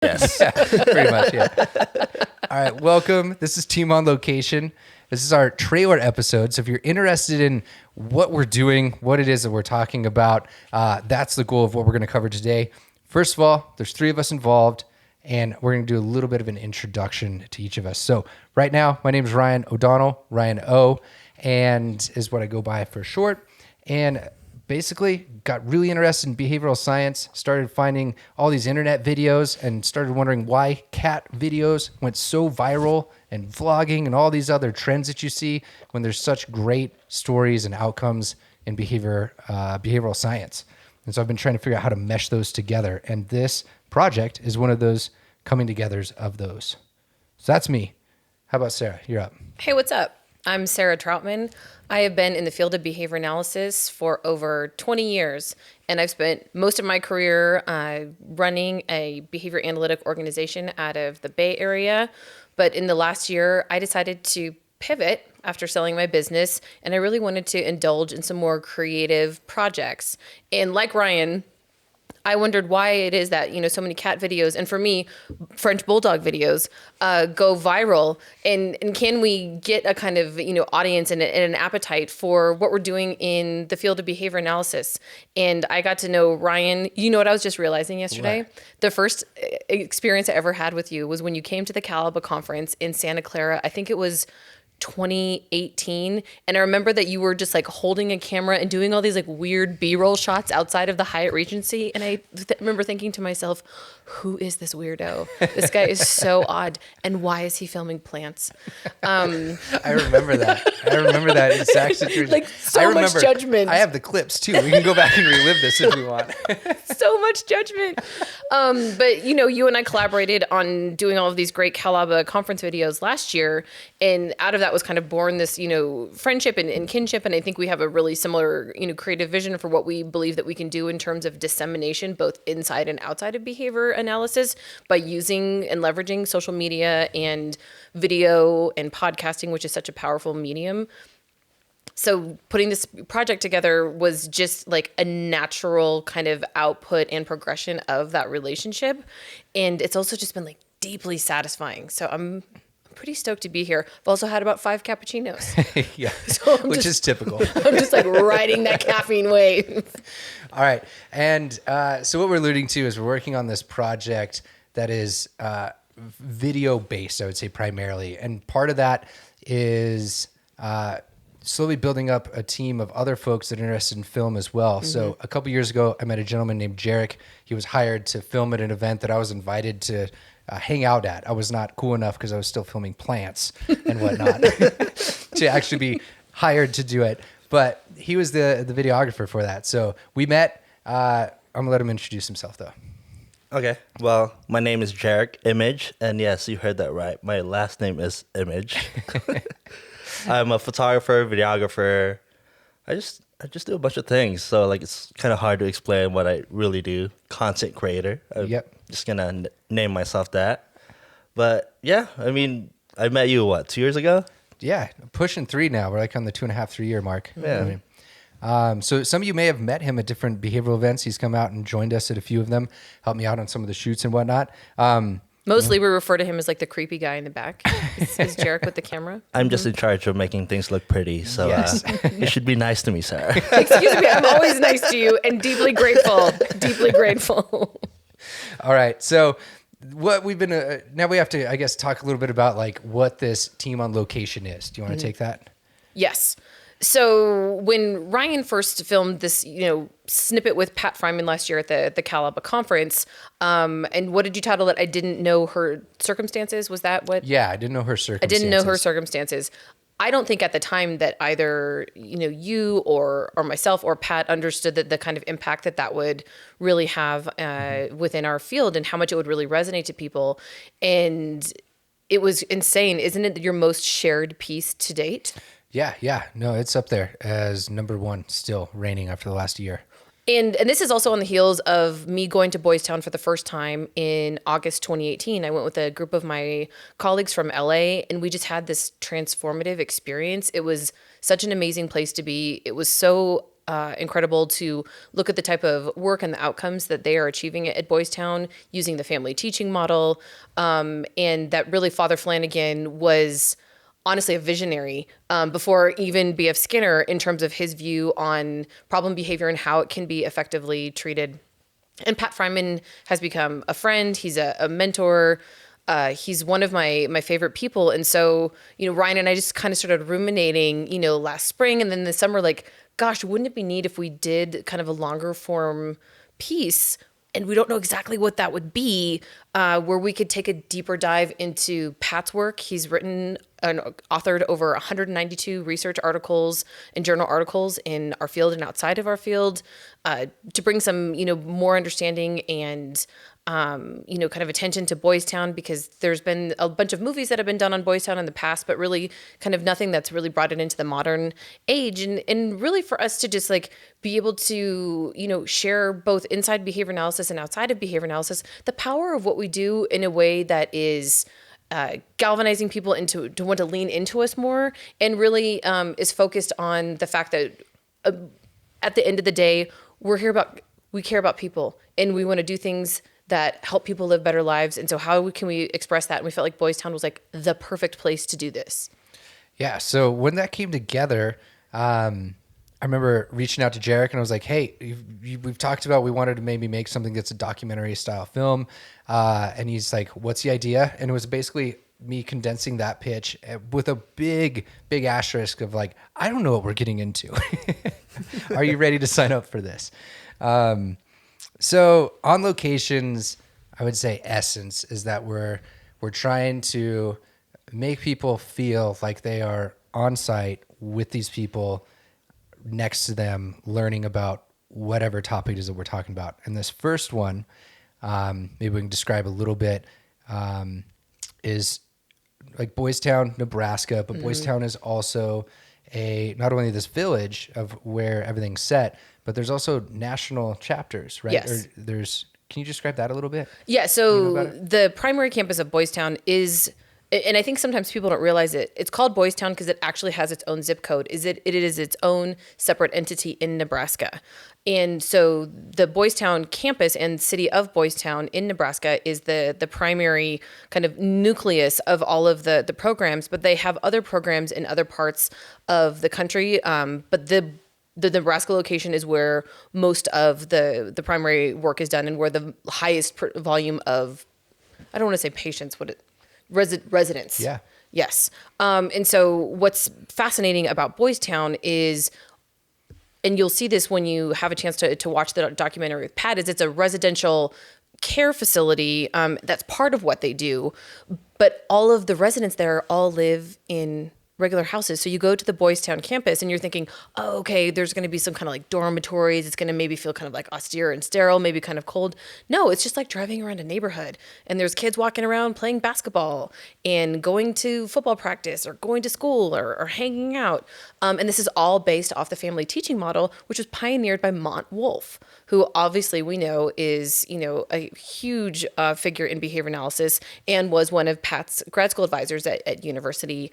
Yes. Yeah, pretty much, yeah. All right, welcome. This is Team on Location. This is our trailer episode. So if you're interested in what we're doing, what it is that we're talking about, that's the goal of what we're going to cover today. First of all, there's 3 of us involved, and we're going to do a little bit of an introduction to each of us. So right now, my name is Ryan O'Donnell, Ryan O, and is what I go by for short. And basically got really interested in behavioral science, started finding all these internet videos and started wondering why cat videos went so viral and vlogging and all these other trends that you see when there's such great stories and outcomes in behavioral science. And so I've been trying to figure out how to mesh those together. And this project is one of those coming togethers of those. So that's me. How about Sarah? You're up. Hey, what's up? I'm Sarah Troutman. I have been in the field of behavior analysis for over 20 years, and I've spent most of my career running a behavior analytic organization out of the Bay Area. But in the last year, I decided to pivot after selling my business, and I really wanted to indulge in some more creative projects. And like Ryan, I wondered why it is that, so many cat videos, and for me, French bulldog videos, go viral. And can we get a kind of, audience and an appetite for what we're doing in the field of behavior analysis? And I got to know Ryan. You know what I was just realizing yesterday? What? The first experience I ever had with you was when you came to the Calaba conference in Santa Clara. I think it was 2018, and I remember that you were just like holding a camera and doing all these like weird B-roll shots outside of the Hyatt Regency, and I remember thinking to myself, who is this weirdo? This guy is so odd, and why is he filming plants? I remember that. I remember that exact situation. Like so much judgment. I have the clips too. We can go back and relive this if we want. So much judgment. But you and I collaborated on doing all of these great Calaba conference videos last year, and out of that was kind of born this, friendship and kinship. And I think we have a really similar, creative vision for what we believe that we can do in terms of dissemination, both inside and outside of behavior analysis, by using and leveraging social media and video and podcasting, which is such a powerful medium. So putting this project together was just like a natural kind of output and progression of that relationship. And it's also just been like deeply satisfying. So I'm pretty stoked to be here. I've also had about 5 cappuccinos. Yeah, so which is typical. I'm just like riding that caffeine wave. All right. And so what we're alluding to is we're working on this project that is video based, I would say primarily. And part of that is slowly building up a team of other folks that are interested in film as well. Mm-hmm. So a couple years ago, I met a gentleman named Jarek. He was hired to film at an event that I was invited to hang out at. I was not cool enough because I was still filming plants and whatnot to actually be hired to do it. But he was the videographer for that. So we met. I'm going to let him introduce himself, though. Okay. Well, my name is Jarek Image, and yes, you heard that right. My last name is Image. I'm a photographer, videographer. I just do a bunch of things. So like it's kind of hard to explain what I really do. Content creator. Yep. Just gonna name myself that. But yeah, I mean, I met you 2 years ago? Yeah, pushing 3 now. We're like on the 2.5, 3 year mark. Yeah. So some of you may have met him at different behavioral events. He's come out and joined us at a few of them, helped me out on some of the shoots and whatnot. Mostly we refer to him as like the creepy guy in the back. Is Jarek with the camera? I'm just in charge of making things look pretty. So yes. You should be nice to me, Sarah. Excuse me, I'm always nice to you and deeply grateful. Deeply grateful. All right. So what we've been, now we have to, I guess, talk a little bit about like what this team on location is. Do you want to take that? Yes. So when Ryan first filmed this, snippet with Pat Friman last year at the Calaba conference, and what did you title it? I didn't know her circumstances. Was that what? Yeah, I didn't know her circumstances. I didn't know her circumstances. I don't think at the time that either, you or myself or Pat understood that the kind of impact that would really have within our field and how much it would really resonate to people. And it was insane. Isn't it your most shared piece to date? Yeah. No, it's up there as number 1 still reigning after the last year. And this is also on the heels of me going to Boys Town for the first time in August 2018. I went with a group of my colleagues from LA, and we just had this transformative experience. It was such an amazing place to be. It was so incredible to look at the type of work and the outcomes that they are achieving at Boys Town using the family teaching model. And that really Father Flanagan was honestly a visionary before even B.F. Skinner in terms of his view on problem behavior and how it can be effectively treated. And Pat Friman has become a friend. He's a mentor. He's one of my favorite people. And so, Ryan and I just kind of started ruminating, last spring and then this summer, like, gosh, wouldn't it be neat if we did kind of a longer form piece? And we don't know exactly what that would be, where we could take a deeper dive into Pat's work. He's written and authored over 192 research articles and journal articles in our field and outside of our field, to bring some, more understanding and, kind of attention to Boys Town, because there's been a bunch of movies that have been done on Boys Town in the past, but really kind of nothing that's really brought it into the modern age. And really for us to just like be able to, share both inside behavior analysis and outside of behavior analysis, the power of what we do in a way that is galvanizing people to want to lean into us more, and really is focused on the fact that at the end of the day, we care about people, and we want to do things that help people live better lives. And so how can we express that? And we felt like Boys Town was like the perfect place to do this. Yeah. So when that came together, I remember reaching out to Jarek and I was like, hey, we've talked about, we wanted to maybe make something that's a documentary style film. And he's like, what's the idea? And it was basically me condensing that pitch with a big asterisk of like, I don't know what we're getting into. Are you ready to sign up for this? So On Locations, I would say essence is that we're trying to make people feel like they are on site with these people next to them, learning about whatever topic it is that we're talking about. And this first one, maybe we can describe a little bit, is like Boys Town, Nebraska, but Boys Town is also not only this village of where everything's set, but there's also national chapters, right? Yes. Can you describe that a little bit? Yeah. So the primary campus of Boys Town is, and I think sometimes people don't realize it, it's called Boys Town because it actually has its own zip code. It is its own separate entity in Nebraska. And so the Boys Town campus and city of Boys Town in Nebraska is the primary kind of nucleus of all of the programs, but they have other programs in other parts of the country. But the Nebraska location is where most of the primary work is done, and where the highest volume of, I don't want to say patients, residents. Yeah. Yes. And so what's fascinating about Boys Town is, and you'll see this when you have a chance to watch the documentary with Pat, is it's a residential care facility that's part of what they do. But all of the residents there all live in regular houses. So you go to the Boys Town campus and you're thinking, oh, okay, there's going to be some kind of like dormitories. It's going to maybe feel kind of like austere and sterile, maybe kind of cold. No, it's just like driving around a neighborhood, and there's kids walking around playing basketball and going to football practice or going to school or hanging out. And this is all based off the family teaching model, which was pioneered by Mont Wolf, who obviously we know is, a huge figure in behavior analysis and was one of Pat's grad school advisors at University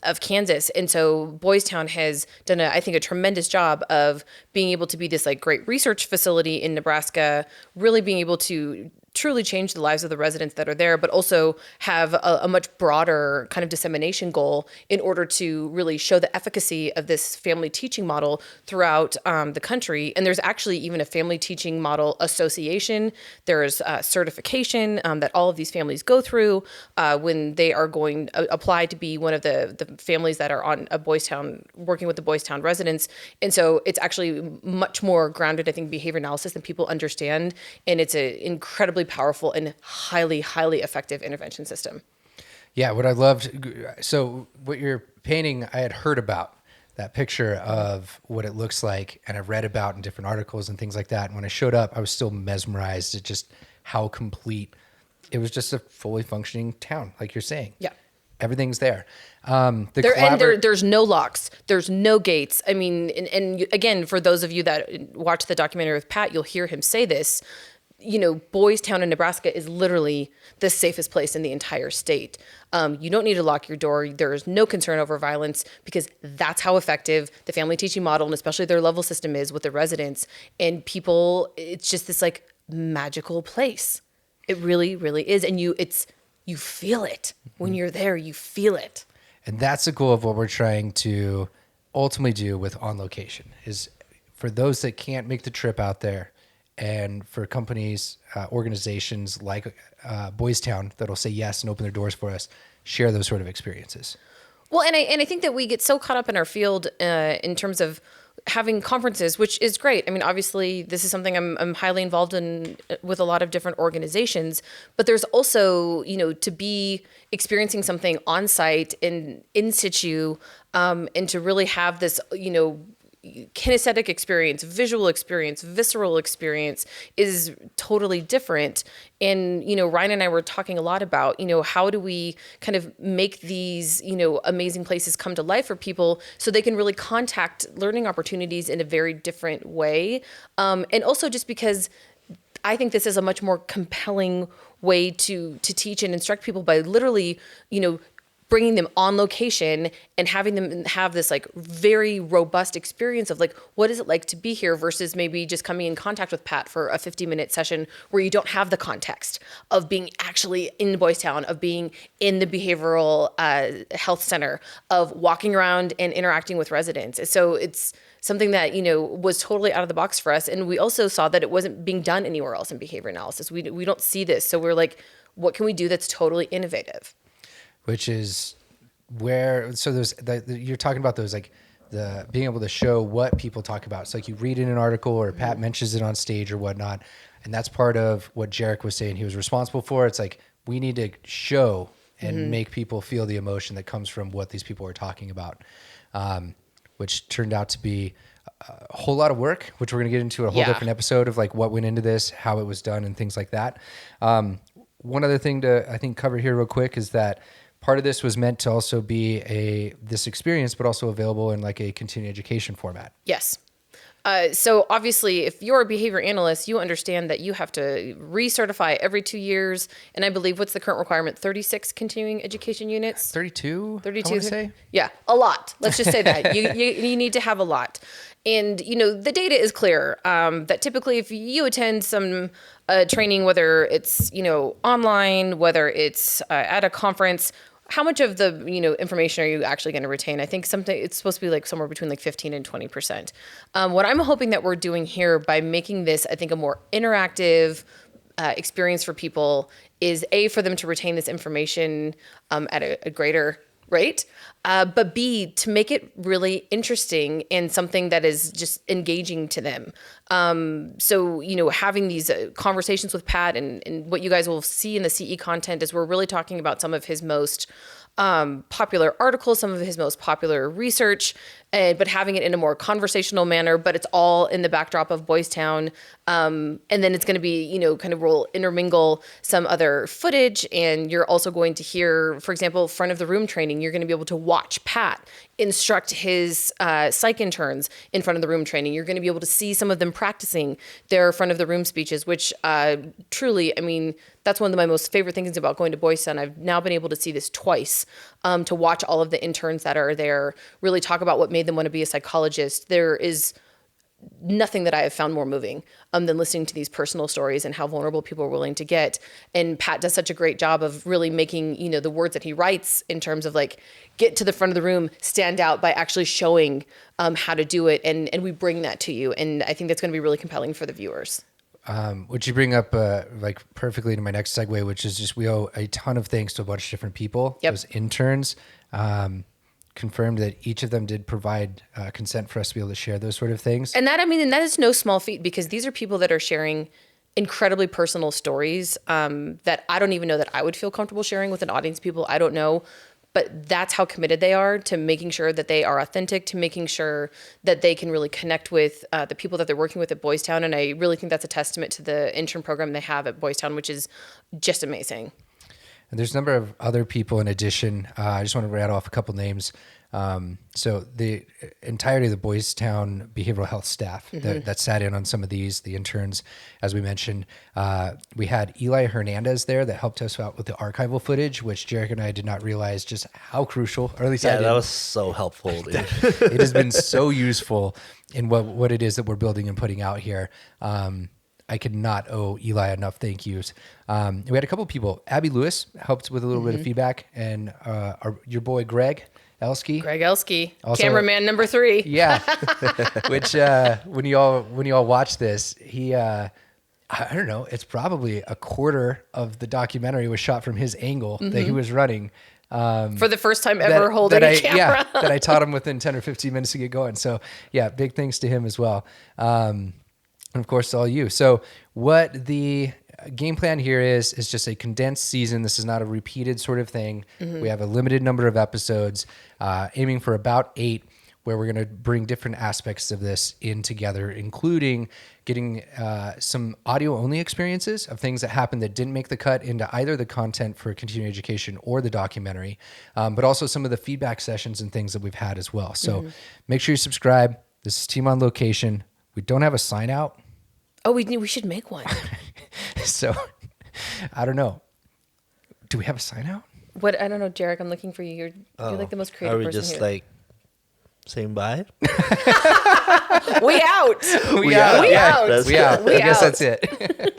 of Kansas. And so Boys Town has done, I think, a tremendous job of being able to be this like great research facility in Nebraska, really being able to truly change the lives of the residents that are there, but also have a much broader kind of dissemination goal in order to really show the efficacy of this family teaching model throughout the country. And there's actually even a family teaching model association. There's certification that all of these families go through when they are going to apply to be one of the families that are on a Boys Town, working with the Boys Town residents. And so it's actually much more grounded, I think, behavior analysis than people understand. And it's an incredibly powerful and highly, highly effective intervention system. Yeah, what I loved, so what you're painting, I had heard about that picture of what it looks like, and I've read about in different articles and things like that. And when I showed up, I was still mesmerized at just how complete, it was just a fully functioning town, like you're saying. Yeah. Everything's there. There's no locks. There's no gates. I mean, and again, for those of you that watch the documentary with Pat, you'll hear him say this. Boys Town in Nebraska is literally the safest place in the entire state. You don't need to lock your door. There's no concern over violence because that's how effective the family teaching model and especially their level system is with the residents and people. It's just this like magical place. It really, really is. And you feel it when you're there, you feel it. And that's the goal of what we're trying to ultimately do with On Location is for those that can't make the trip out there and for companies, organizations like Boys Town that'll say yes and open their doors for us, share those sort of experiences. Well, and I think that we get so caught up in our field in terms of having conferences, which is great. I mean, obviously, this is something I'm highly involved in with a lot of different organizations. But there's also, to be experiencing something on site and in situ, and to really have this, kinesthetic experience, visual experience, visceral experience is totally different. And, Ryan and I were talking a lot about, how do we kind of make these, amazing places come to life for people so they can really contact learning opportunities in a very different way. And also just because I think this is a much more compelling way to teach and instruct people by literally, bringing them on location and having them have this like very robust experience of like, what is it like to be here versus maybe just coming in contact with Pat for a 50-minute session where you don't have the context of being actually in Boys Town, of being in the behavioral health center, of walking around and interacting with residents. So it's something that, was totally out of the box for us. And we also saw that it wasn't being done anywhere else in behavior analysis. We don't see this. So we're like, what can we do that's totally innovative? Which is where, so there's, you're talking about those, like the being able to show what people talk about. It's like you read in an article or Pat mentions it on stage or whatnot. And that's part of what Jarek was saying he was responsible for. It's like, we need to show and make people feel the emotion that comes from what these people are talking about, which turned out to be a whole lot of work, which we're going to get into a whole different episode of like what went into this, how it was done and things like that. One other thing to, I think, cover here real quick is that part of this was meant to also be this experience, but also available in like a continuing education format. Yes. So obviously, if you're a behavior analyst, you understand that you have to recertify every 2 years. And I believe what's the current requirement? 36 continuing education units? 32? 32. I want to say? Yeah, a lot. Let's just say that. You need to have a lot. And, the data is clear that typically if you attend some training, whether it's, online, whether it's at a conference, how much of the, information are you actually going to retain? I think it's supposed to be like somewhere between like 15 and 20%. What I'm hoping that we're doing here by making this, I think, a more interactive experience for people is for them to retain this information at a greater rate, but B, to make it really interesting and something that is just engaging to them. So, having these conversations with Pat and what you guys will see in the CE content is we're really talking about some of his most popular articles, some of his most popular research, but having it in a more conversational manner, but it's all in the backdrop of Boys Town. And then it's going to be, kind of we'll intermingle some other footage. And you're also going to hear, for example, front of the room training. You're going to be able to watch Pat instruct his psych interns in front of the room training. You're going to be able to see some of them practicing their front of the room speeches, which truly, I mean, that's one of my most favorite things about going to Boys Town. I've now been able to see this twice, to watch all of the interns that are there really talk about what made them want to be a psychologist. There is nothing that I have found more moving than listening to these personal stories and how vulnerable people are willing to get. And Pat does such a great job of really making, the words that he writes in terms of like, get to the front of the room, stand out by actually showing how to do it. And we bring that to you. And I think that's going to be really compelling for the viewers. Which you bring up like perfectly to my next segue, which is just we owe a ton of thanks to a bunch of different people. Yep. Those interns confirmed that each of them did provide consent for us to be able to share those sort of things. And that is no small feat because these are people that are sharing incredibly personal stories that I don't even know that I would feel comfortable sharing with an audience of people I don't know. But that's how committed they are to making sure that they are authentic, to making sure that they can really connect with the people that they're working with at Boys Town. And I really think that's a testament to the intern program they have at Boys Town, which is just amazing. And there's a number of other people in addition. I just want to rattle off a couple names. So the entirety of the Boys Town behavioral health staff that sat in on some of these, the interns, as we mentioned, we had Eli Hernandez there that helped us out with the archival footage, which Jarek and I did not realize just how crucial, or at least I didn't. That was so helpful, dude. It has been so useful in what it is that we're building and putting out here. I could not owe Eli enough thank yous. We had a couple of people. Abby Lewis helped with a little bit of feedback, and your boy Greg Elsky. Greg Elsky, Also- cameraman number 3. Yeah. Which when you all watch this, he I don't know, it's probably a quarter of the documentary was shot from his angle that he was running. For the first time ever holding a camera. Yeah, that I taught him within 10 or 15 minutes to get going. So yeah, big thanks to him as well. And of course, all you. So what the game plan here is just a condensed season. This is not a repeated sort of thing. We have a limited number of episodes, aiming for about 8, where we're going to bring different aspects of this in together, including getting some audio-only experiences of things that happened that didn't make the cut into either the content for continuing education or the documentary, but also some of the feedback sessions and things that we've had as well. So make sure you subscribe. This is Team on Location. We don't have a sign out. Oh, we should make one. So I don't know. Do we have a sign out? What? I don't know, Jarek. I'm looking for you. You're like the most creative Are we person just here. like saying bye? We out. We out. We Yeah. out. That's We out. We I guess out. that's it.